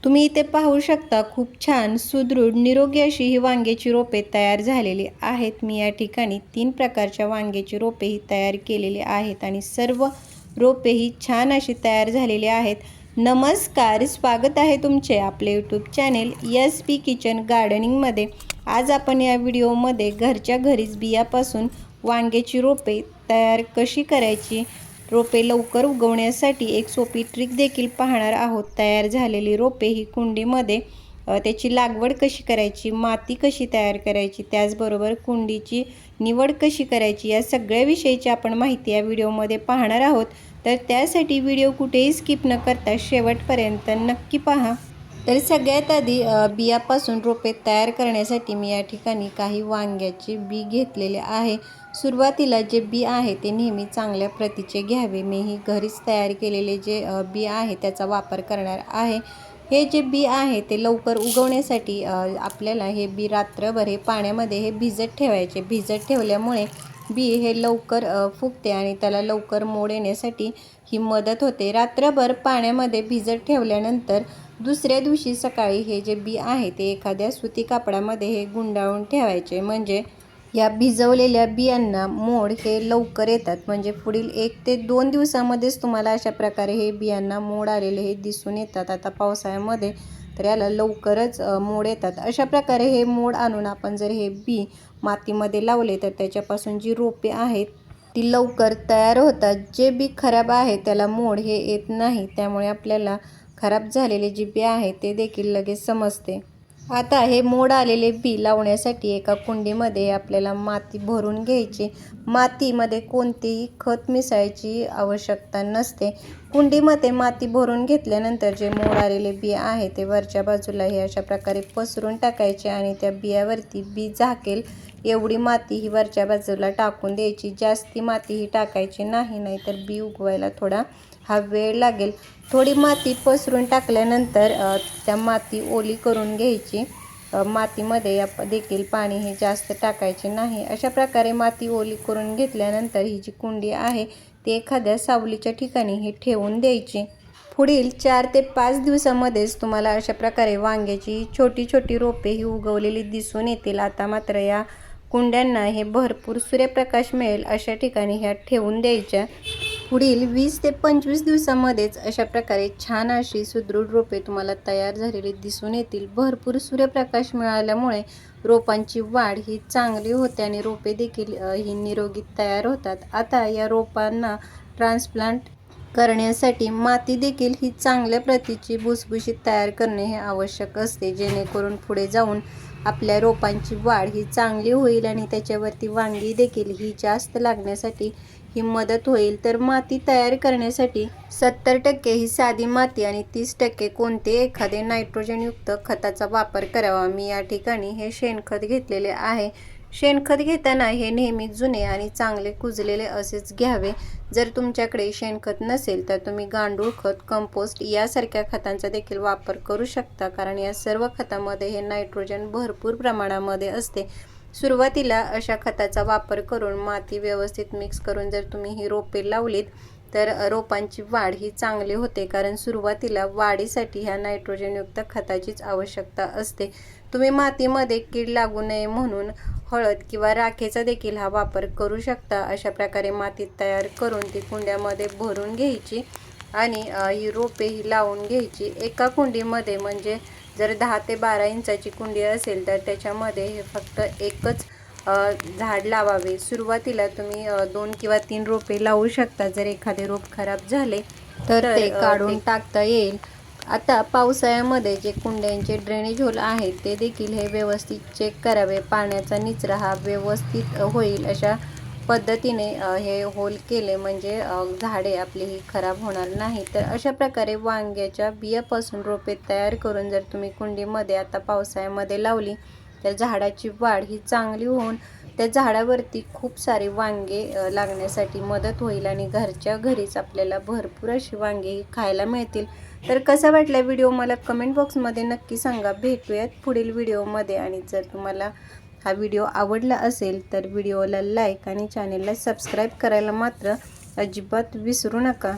तुम्ही इथे पाहू शकता खूप छान सुदृढ निरोगी अशी ही वांग्याची रोपे तयार झालेली आहेत। मी या ठिकाणी 3 प्रकारच्या वांग्याची रोपे ही तयार केलेली आहेत आणि सर्व रोपे ही छान अशी तयार झालेली आहेत। नमस्कार, स्वागत आहे तुमचे आपले यूट्यूब चॅनेल SP किचन गार्डनिंगमध्ये। आज आपण या व्हिडिओमध्ये घरच्या घरीच बियापासून वांग्याची रोपे तयार कशी करायची, रोपे लवकर उगवण्यासाठी एक सोपी ट्रिक देखील पाहणार आहोत। तयार झालेली रोपे ही कुंडीमध्ये त्याची लागवड कशी करायची, माती कशी तयार करायची, त्याचबरोबर कुंडीची निवड कशी करायची, या सगळ्या विषयीची आपण माहिती या व्हिडिओमध्ये पाहणार आहोत। तर त्यासाठी व्हिडिओ कुठेही स्किप न करता शेवटपर्यंत नक्की पहा। तर सगळ्यात आधी बियापासून रोपे तयार करण्यासाठी मी या ठिकाणी काही वांग्याचे बी घेतलेले आहे। सुरुवातीला जे बी आहे ते नेहमी चांगल्या प्रतीचे घ्यावे। मी ही घरीच तयार केलेले जे बी आहे त्याचा वापर करणार आहे। हे जे बी आहे ते लवकर उगवण्यासाठी आपल्याला हे बी रात्रभर हे पाण्यामध्ये हे भिजत ठेवायचे। भिजत ठेवल्यामुळे बी हे लवकर फुगते आणि त्याला लवकर मोड येण्यासाठी ही मदत होते। रात्रभर पाण्यामध्ये भिजत ठेवल्यानंतर दुसऱ्या दिवशी सकाळी हे जे बी आहे ते एखाद्या सुती कापडामध्ये हे गुंडाळून ठेवायचे, म्हणजे या भिजवलेल्या बियांना मोड हे लवकर येतात। म्हणजे पुढील 1 ते 2 दिवसामध्येच तुम्हाला अशा प्रकारे हे बियांना मोड आलेले हे दिसून येतात। आता पावसाळ्यामध्ये तर याला लवकरच मोड येतात। अशा प्रकारे हे मोड आणून आपण जर हे बी मातीमध्ये लावले तर त्याच्यापासून जी रोपे आहेत ती लवकर तयार होतात। जे बी खराब आहे त्याला मोड हे येत नाही, त्यामुळे आपल्याला खराब झालेले जे बी आहे ते देखील लगेच समजते। आता हे मोड आलेले बी लावण्यासाठी एका कुंडीमध्ये आपल्याला माती भरून घ्यायची। मातीमध्ये कोणतेही खत मिसळायची आवश्यकता नसते। कुंडीमध्ये माती भरून घेतल्यानंतर जे मोड आलेले बी आहे ते वरच्या बाजूला हे अशा प्रकारे पसरून टाकायचे आणि त्या बियावरती बी झाकेल एवढी माती ही वरच्या बाजूला टाकून द्यायची। जास्ती माती ही टाकायची नाही, नाहीतर बी उगवायला थोडा हा वेळ लागेल। थोडी माती पसरून टाकल्यानंतर त्या माती ओली करून घ्यायची। मातीमध्ये देखील पाणी हे जास्त टाकायचे नाही। अशा प्रकारे माती ओली करून घेतल्यानंतर ही जी कुंडी आहे ती एखाद्या सावलीच्या ठिकाणी हे ठेवून द्यायची। पुढील 4 ते 5 दिवसामध्येच तुम्हाला अशा प्रकारे वांग्याची छोटी छोटी रोपे ही उगवलेली दिसून येतील। आता मात्र या कुंड्यांना हे भरपूर सूर्यप्रकाश मिळेल अशा ठिकाणी ह्या ठेवून द्यायच्या। पुढील 20 ते 25 दिवसामध्येच अशा प्रकारे छान अशी सुदृढ रोपे तुम्हाला तयार झालेली दिसून येतील। भरपूर सूर्यप्रकाश मिळाल्यामुळे रोपांची वाढ ही चांगली होते आणि रोपे देखील ही निरोगी तयार होतात। आता या रोपांना ट्रान्सप्लांट करण्यासाठी माती देखील ही चांगल्या प्रतीची भुसभुशीत तयार करणे हे आवश्यक असते, जेणेकरून पुढे जाऊन आपल्या रोपांची वाढ ही चांगली होईल आणि त्याच्यावरती वांगी देखील ही जास्त लागण्यासाठी ही मदत होईल। तर माती तयार करण्यासाठी 70% ही साधी माती आणि 30% कोणते एखादे नायट्रोजनयुक्त खताचा वापर करावा। मी या ठिकाणी हे शेणखत घेतलेले आहे। शेणखत घेताना हे नेहमी जुने आणि चांगले कुजलेले असेच घ्यावे। जर तुमच्याकडे शेणखत नसेल तर तुम्ही गांडूळ खत, कंपोस्ट यासारख्या खतांचा देखील वापर करू शकता, कारण या सर्व खतामध्ये हे नायट्रोजन भरपूर प्रमाणामध्ये असते। सुरुवातीला अशा खताचा वापर करून माती व्यवस्थित मिक्स करून जर तुम्ही ही रोपे लावलीत तर रोपांची वाढ ही चांगली होते, कारण सुरुवातीला वाढीसाठी ह्या नायट्रोजनयुक्त खताचीच आवश्यकता असते। तुम्ही मातीमध्ये कीड लागू नये म्हणून हळद किंवा राखेचा देखील हा वापर करू शकता। अशा प्रकारे माती तयार करून ती कुंड्यामध्ये भरून घ्यायची आणि ही रोपे ही लावून घ्यायची। एका कुंडीमध्ये म्हणजे जर 10 ते 12 इंचाची कुंडी असेल तर त्याच्यामध्ये हे फक्त एकच झाड लावावे। सुरुवातीला तुम्ही 2 किंवा 3 रोपे लावू शकता। जर एखादे रोप खराब झाले तर ते काढून टाकता येईल। आता पावसाळ्यामध्ये जे कुंड्यांचे ड्रेनेज होल आहेत ते देखील हे व्यवस्थित चेक करावे। पाण्याचा निचरा हा व्यवस्थित होईल अशा पद्धतीने हे होल केले म्हणजे झाडे आपली ही खराब होणार नाही। तर अशा प्रकारे वांग्याच्या बियापासून रोपे तयार करून जर तुम्ही कुंडीमध्ये आता पावसाळ्यामध्ये लावली तर झाडाची वाढ ही चांगली होऊन त्या झाडावरती खूप सारे वांगे लागण्यासाठी मदत होईल आणि घरच्या घरीच आपल्याला भरपूर अशी वांगे खायला मिळतील। तर कसा वाटला व्हिडिओ मला कमेंट बॉक्समध्ये नक्की सांगा। भेटूयात पुढील व्हिडिओमध्ये आणि जर तुम्हाला हा व्हिडिओ आवडला असेल तर व्हिडिओला लाईक आणि चॅनेलला सबस्क्राईब करायला मात्र अजिबात विसरू नका।